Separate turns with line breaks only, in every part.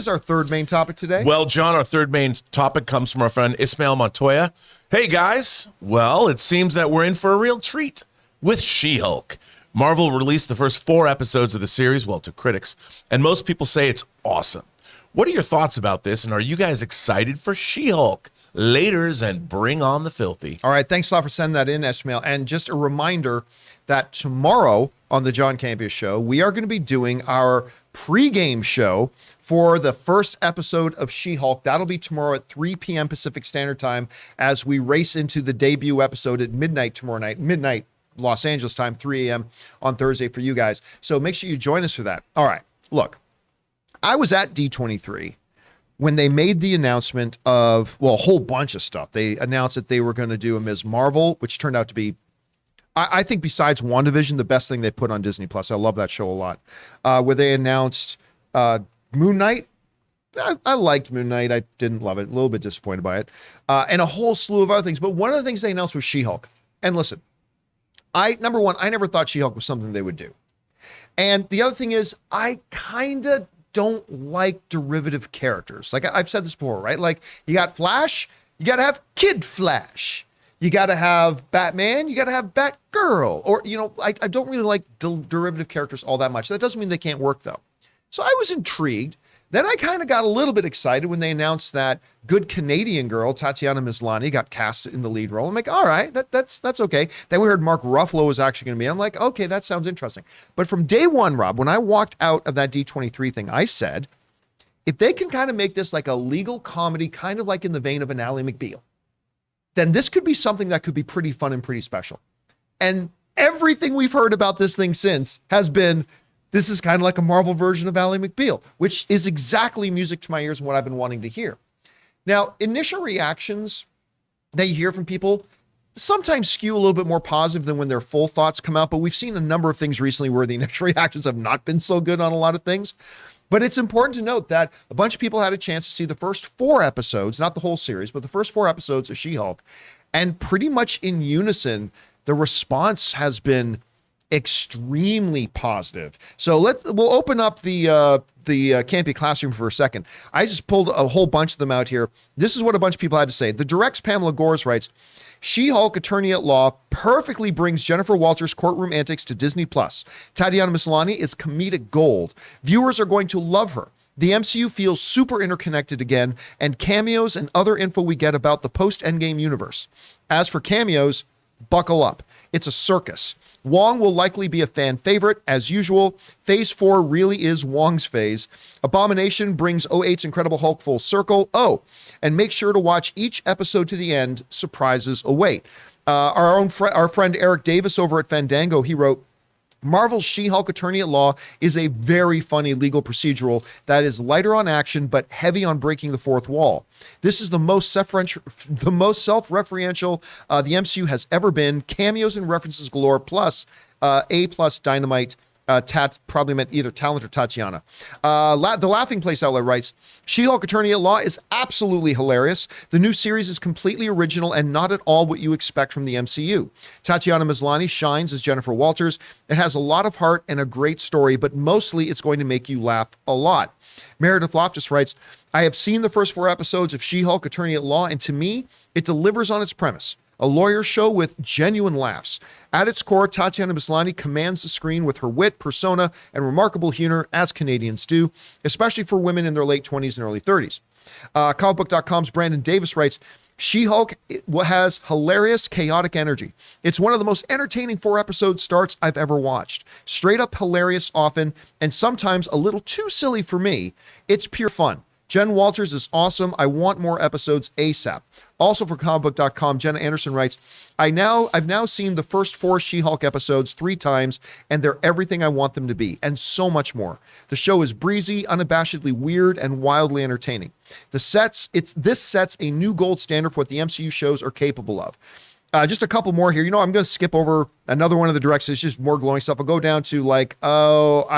is our third main topic today?
Well, John, our third main topic comes from our friend Ismael Montoya. Hey, guys. Well, it seems that we're in for a real treat with She-Hulk. Marvel released the first 4 episodes of the series, well, to critics, and most people say it's awesome. What are your thoughts about this, and are you guys excited for She-Hulk? Laters, and bring on the filthy.
All right, thanks a lot for sending that in, Ismael. And just a reminder that tomorrow on the John Campea Show, we are going to be doing our pregame show for the first episode of She-Hulk. That'll be tomorrow at 3 p.m. Pacific Standard Time as we race into the debut episode at midnight tomorrow night, midnight Los Angeles time, 3 a.m. on Thursday for you guys. So make sure you join us for that. All right, look, I was at D23 when they made the announcement of, well, a whole bunch of stuff. They announced that they were going to do a Ms. Marvel, which turned out to be, I think besides WandaVision, the best thing they put on Disney+. I love that show a lot. Where they announced Moon Knight. I liked Moon Knight. I didn't love it. A little bit disappointed by it. And a whole slew of other things. But one of the things they announced was She-Hulk. And listen, number one, I never thought She-Hulk was something they would do. And the other thing is, I kind of don't like derivative characters. Like I've said this before, right? Like you got Flash, you got to have Kid Flash. You got to have Batman, you got to have Batgirl. Or, I don't really like derivative characters all that much. That doesn't mean they can't work though. So I was intrigued. Then I kind of got a little bit excited when they announced that good Canadian girl, Tatiana Maslany, got cast in the lead role. I'm like, all right, that's okay. Then we heard Mark Ruffalo was actually going to be. I'm like, okay, that sounds interesting. But from day one, Rob, when I walked out of that D23 thing, I said, if they can kind of make this like a legal comedy, kind of like in the vein of an Ally McBeal, then this could be something that could be pretty fun and pretty special. And everything we've heard about this thing since has been, this is kind of like a Marvel version of Ally McBeal, which is exactly music to my ears and what I've been wanting to hear. Now, initial reactions that you hear from people sometimes skew a little bit more positive than when their full thoughts come out, but we've seen a number of things recently where the initial reactions have not been so good on a lot of things. But it's important to note that a bunch of people had a chance to see the first 4 episodes, not the whole series, but the first 4 episodes of She-Hulk, and pretty much in unison, the response has been extremely positive. So we'll open up the Campea Classroom for a second. I just pulled a whole bunch of them out here. This is what a bunch of people had to say. The Direct's Pamela Gores writes, She-Hulk Attorney at Law perfectly brings Jennifer Walters' courtroom antics to Disney+. Tatiana Maslany is comedic gold. Viewers are going to love her. The MCU feels super interconnected again, and cameos and other info we get about the post-Endgame universe. As for cameos, buckle up. It's a circus. Wong will likely be a fan favorite, as usual. Phase 4 really is Wong's phase. Abomination brings OH's Incredible Hulk full circle. Oh, and make sure to watch each episode to the end. Surprises await. Our friend Eric Davis over at Fandango, he wrote, Marvel's She-Hulk Attorney at Law is a very funny legal procedural that is lighter on action but heavy on breaking the fourth wall. This is the most self-referential the MCU has ever been. Cameos and references galore, plus A+ Dynamite. Tat probably meant either Talent or Tatiana. The Laughing Place outlet writes, She-Hulk Attorney at Law is absolutely hilarious. The new series is completely original and not at all what you expect from the MCU. Tatiana Maslany shines as Jennifer Walters. It has a lot of heart and a great story, but mostly it's going to make you laugh a lot. Meredith Loftus writes, I have seen the first 4 episodes of She-Hulk Attorney at Law, and to me, it delivers on its premise. A lawyer show with genuine laughs. At its core, Tatiana Maslany commands the screen with her wit, persona, and remarkable humor, as Canadians do, especially for women in their late 20s and early 30s. Comicbook.com's Brandon Davis writes, She-Hulk has hilarious, chaotic energy. It's one of the most entertaining 4-episode starts I've ever watched. Straight up hilarious often, and sometimes a little too silly for me. It's pure fun. Jen Walters is awesome. I want more episodes ASAP. Also for comicbook.com, Jenna Anderson writes, I've now seen the first 4 She-Hulk episodes 3 times, and they're everything I want them to be, and so much more. The show is breezy, unabashedly weird, and wildly entertaining. This sets a new gold standard for what the MCU shows are capable of. Just a couple more here. I'm going to skip over another one of the directs. It's just more glowing stuff. I'll go down to I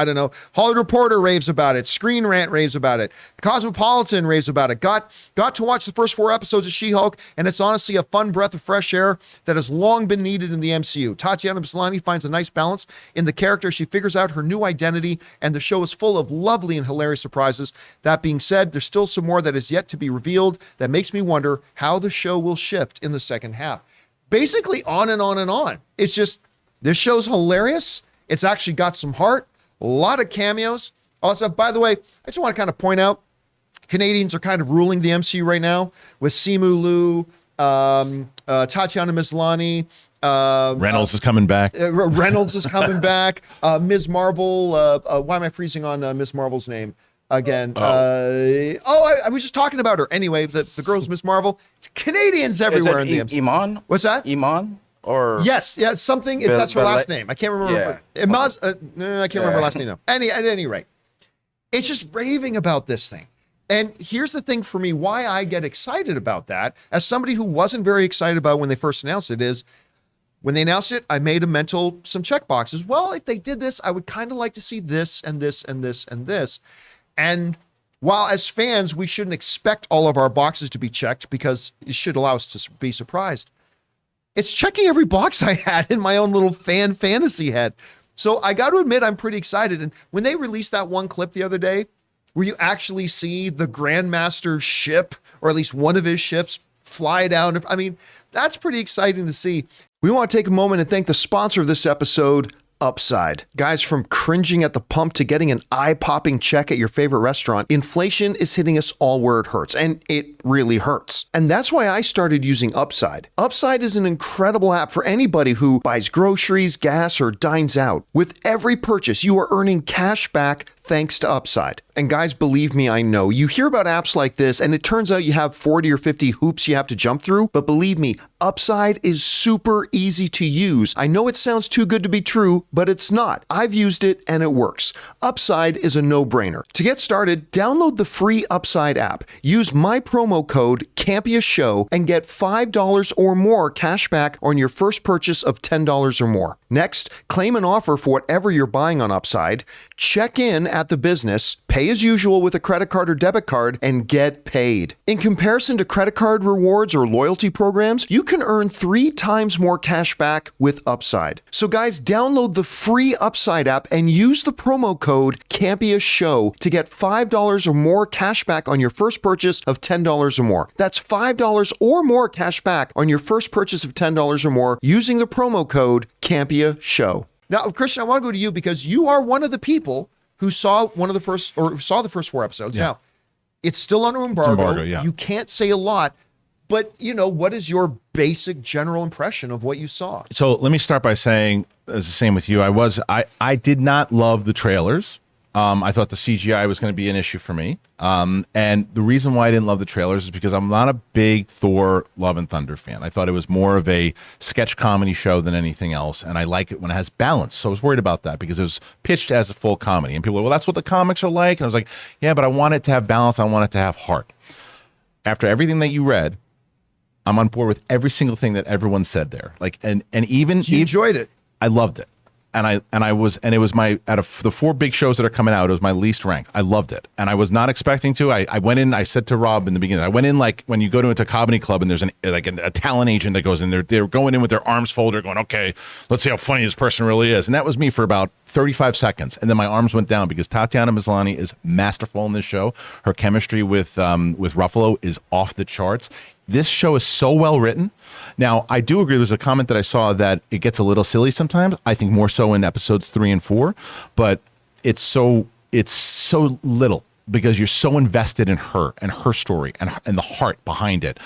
don't know. Hollywood Reporter raves about it. Screen Rant raves about it. Cosmopolitan raves about it. Got to watch the first 4 episodes of She-Hulk, and it's honestly a fun breath of fresh air that has long been needed in the MCU. Tatiana Maslany finds a nice balance in the character. She figures out her new identity, and the show is full of lovely and hilarious surprises. That being said, there's still some more that is yet to be revealed that makes me wonder how the show will shift in the second half. Basically on and on and on. It's just, this show's hilarious. It's actually got some heart, a lot of cameos. Also, by the way, I just want to kind of point out, Canadians are kind of ruling the MCU right now with Simu Liu, Tatiana Maslany.
Reynolds is coming back.
Reynolds is coming back. Ms. Marvel. Why am I freezing on Ms. Marvel's name? Again, I was just talking about her. Anyway, the girl's Miss Marvel. It's Canadians everywhere in the MCU.
Iman?
What's that?
Iman? Or
yes, something. That's her last name. I can't remember. Yeah. I can't remember her last name now. At any rate, it's just raving about this thing. And here's the thing for me, why I get excited about that, as somebody who wasn't very excited about when they first announced it, is when they announced it, I made some check boxes. Well, if they did this, I would kind of like to see this and this and this and this. And while as fans, we shouldn't expect all of our boxes to be checked because it should allow us to be surprised, it's checking every box I had in my own little fan fantasy head. So I got to admit, I'm pretty excited. And when they released that one clip the other day, where you actually see the Grandmaster's ship, or at least one of his ships, fly down, I mean, that's pretty exciting to see. We want to take a moment and thank the sponsor of this episode, Upside. Guys, from cringing at the pump to getting an eye-popping check at your favorite restaurant, inflation is hitting us all where it hurts, and it really hurts. And that's why I started using Upside. Upside is an incredible app for anybody who buys groceries, gas, or dines out. With every purchase, you are earning cash back thanks to Upside. And guys, believe me, I know. You hear about apps like this, and it turns out you have 40 or 50 hoops you have to jump through, but believe me, Upside is super easy to use. I know it sounds too good to be true, but it's not. I've used it, and it works. Upside is a no-brainer. To get started, download the free Upside app. Use my promo code Campea Show and get $5 or more cash back on your first purchase of $10 or more. Next, claim an offer for whatever you're buying on Upside, check in at the business, pay as usual with a credit card or debit card, and get paid. In comparison to credit card rewards or loyalty programs, you can earn 3 times more cash back with Upside. So guys, download the free Upside app and use the promo code Campea Show to get $5 or more cash back on your first purchase of $10 or more. That's $5 or more cash back on your first purchase of $10 or more using the promo code Campea Show. Now, Christian, I want to go to you because you are one of the people who saw the first 4 episodes. Yeah. Now, it's still under embargo. Yeah. You can't say a lot, but what is your basic general impression of what you saw?
So let me start by saying, as the same with you, I did not love the trailers. I thought the CGI was going to be an issue for me. And the reason why I didn't love the trailers is because I'm not a big Thor Love and Thunder fan. I thought it was more of a sketch comedy show than anything else. And I like it when it has balance. So I was worried about that because it was pitched as a full comedy. And people were, well, that's what the comics are like. And I was like, yeah, but I want it to have balance. I want it to have heart. After everything that you read, I'm on board with every single thing that everyone said there. And even
you enjoyed it.
I loved it. And it was my, out of the 4 big shows that are coming out, it was my least ranked. I loved it. And I was not expecting to. I went in, I said to Rob in the beginning, I went in like when you go to a comedy club and there's a talent agent that goes in there, they're going in with their arms folded going, okay, let's see how funny this person really is. And that was me for about 35 seconds. And then my arms went down because Tatiana Maslany is masterful in this show. Her chemistry with Ruffalo is off the charts. This show is so well written. Now, I do agree. There's a comment that I saw that it gets a little silly sometimes. I think more so in episodes 3 and 4, but it's so little because you're so invested in her and her story and the heart behind it.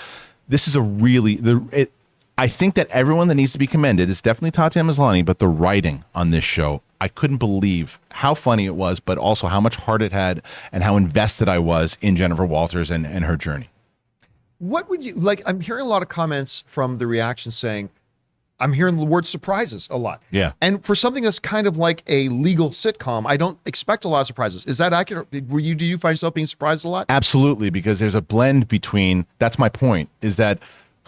This is I think that everyone that needs to be commended is definitely Tatiana Maslany, but the writing on this show, I couldn't believe how funny it was, but also how much heart it had and how invested I was in Jennifer Walters and her journey.
What would you like? I'm hearing a lot of comments from the reaction saying, I'm hearing the word surprises a lot.
Yeah.
And for something that's kind of like a legal sitcom, I don't expect a lot of surprises. Is that accurate? Do you find yourself being surprised a lot?
Absolutely, because there's a blend between, that's my point, is that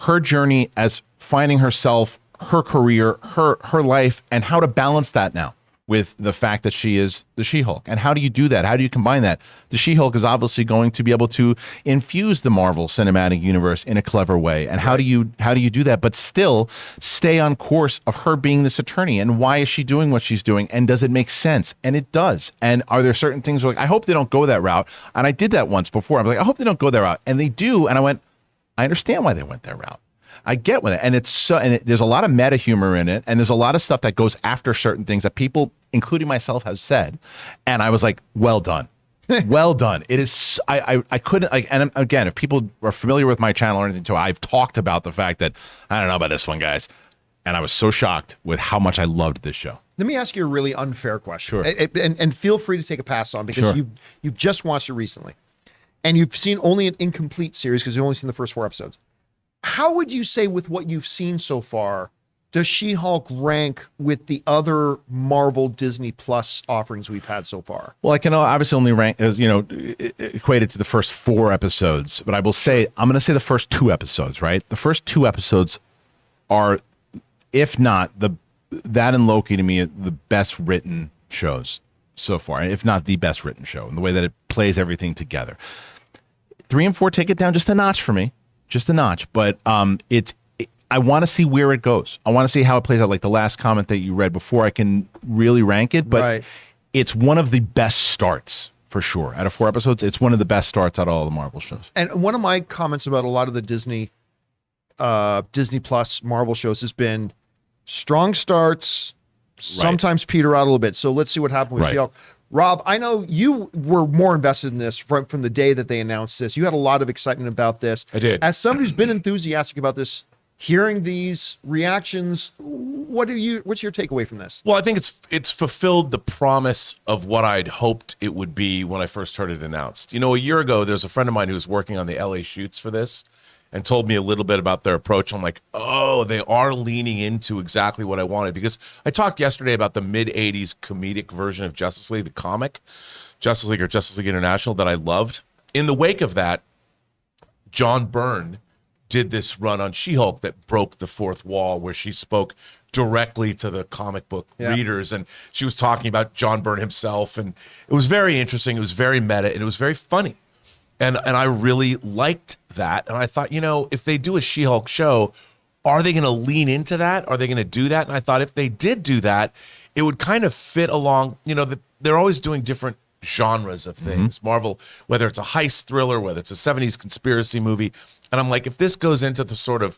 her journey as finding herself, her career, her life, and how to balance that now with the fact that she is the She-Hulk. And how do you do that? How do you combine that? The She-Hulk is obviously going to be able to infuse the Marvel Cinematic Universe in a clever way. And how do you do that, but still stay on course of her being this attorney? And why is she doing what she's doing? And does it make sense? And it does. And are there certain things where, like, I hope they don't go that route? And I did that once before. I'm like, I hope they don't go that route. And they do. And I went, I understand why they went that route. I get with it. And there's a lot of meta humor in it. And there's a lot of stuff that goes after certain things that people, including myself, have said. And I was like, well done. Well done. It is, I couldn't, like, and again, if people are familiar with my channel or anything too, I've talked about the fact that I don't know about this one, guys. And I was so shocked with how much I loved this show.
Let me ask you a really unfair question.
Sure.
And feel free to take a pass on, because
Sure.
you've just watched it recently. And you've seen only an incomplete series because you've only seen the first 4 episodes. How would you say, with what you've seen so far, does She-Hulk rank with the other Marvel Disney Plus offerings we've had so far?
Well, I can obviously only rank, equate it to the first 4 episodes, but I will say, I'm going to say the first 2 episodes, right? The first 2 episodes are, if not that and Loki, to me, the best written shows so far, if not the best written show, in the way that it plays everything together. 3 and 4 take it down just a notch for me, just a notch. But I want to see where it goes. I want to see how it plays out. Like the last comment that you read before, I can really rank it. But
Right.
It's one of the best starts for sure. Out of 4 episodes, it's one of the best starts out of all the Marvel shows.
And one of my comments about a lot of the Disney Plus Marvel shows has been strong starts, sometimes peter out a little bit. So let's see what happened with
Right.
She-Hulk. Rob, I know you were more invested in this from the day that they announced this. You had a lot of excitement about this.
I did.
As somebody who's been enthusiastic about this, hearing these reactions, what's your takeaway from this?
Well, I think it's fulfilled the promise of what I'd hoped it would be when I first heard it announced. You know, a year ago, there's a friend of mine who was working on the LA shoots for this and told me a little bit about their approach. I'm like, oh, they are leaning into exactly what I wanted, because I talked yesterday about the mid-'80s comedic version of Justice League, the comic, Justice League or Justice League International, that I loved. In the wake of that, John Byrne did this run on She-Hulk that broke the fourth wall, where she spoke directly to the comic book readers, and she was talking about John Byrne himself, and it was very interesting. It was very meta, and it was very funny. And I really liked that. And I thought, if they do a She-Hulk show, are they going to lean into that? Are they going to do that? And I thought if they did do that, it would kind of fit along, they're always doing different genres of things. Marvel, whether it's a heist thriller, whether it's a 70s conspiracy movie. And I'm like, if this goes into the sort of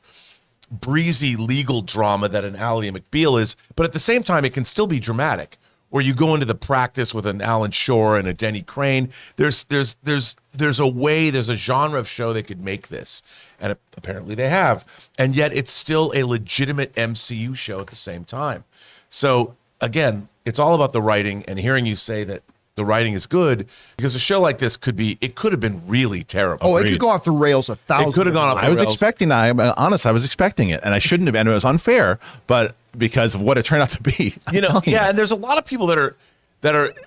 breezy legal drama that an Ally McBeal is, but at the same time, it can still be dramatic, where you go into the practice with an Alan Shore and a Denny Crane. There's a genre of show they could make this, and apparently they have, and yet it's still a legitimate MCU show at the same time. So again, it's all about the writing, and hearing you say that the writing is good, because a show like this could have been really terrible.
Oh, it could go off the rails 1,000.
It could have gone off the
I was
rails.
expecting that. I'm honest. I was expecting it, and I shouldn't have. And it was unfair, but because of what it turned out to be,
And there's a lot of people that are.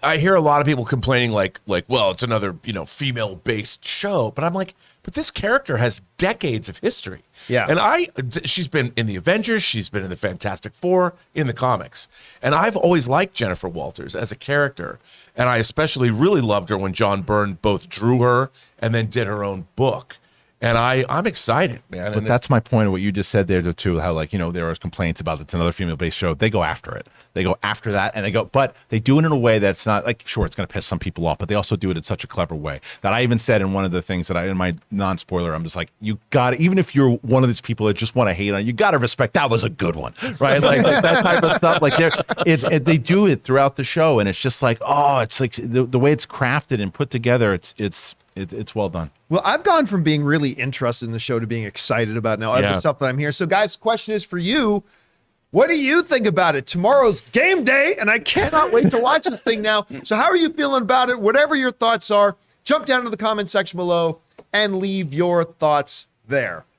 I hear a lot of people complaining, like, well, it's another, female-based show, but I'm like, but this character has decades of history.
Yeah.
And she's been in the Avengers, she's been in the Fantastic Four, in the comics. And I've always liked Jennifer Walters as a character. And I especially really loved her when John Byrne both drew her and then did her own book. And I'm excited, man.
But that's my point of what you just said there, too, how, there are complaints about it's another female-based show. They go after it. They go after that, and but they do it in a way that's not, like, sure, it's going to piss some people off, but they also do it in such a clever way that I even said in one of the things that in my non-spoiler, I'm just like, you got to, even if you're one of these people that just want to hate on it, you got to respect that was a good one, right? Like that type of stuff. Like, they do it throughout the show, and it's just like, oh, it's like the way it's crafted and put together, it's well done.
Well, I've gone from being really interested in the show to being excited about now other stuff that I'm here. So, guys, the question is for you. What do you think about it? Tomorrow's game day, and I cannot wait to watch this thing now. So how are you feeling about it? Whatever your thoughts are, jump down to the comment section below and leave your thoughts there.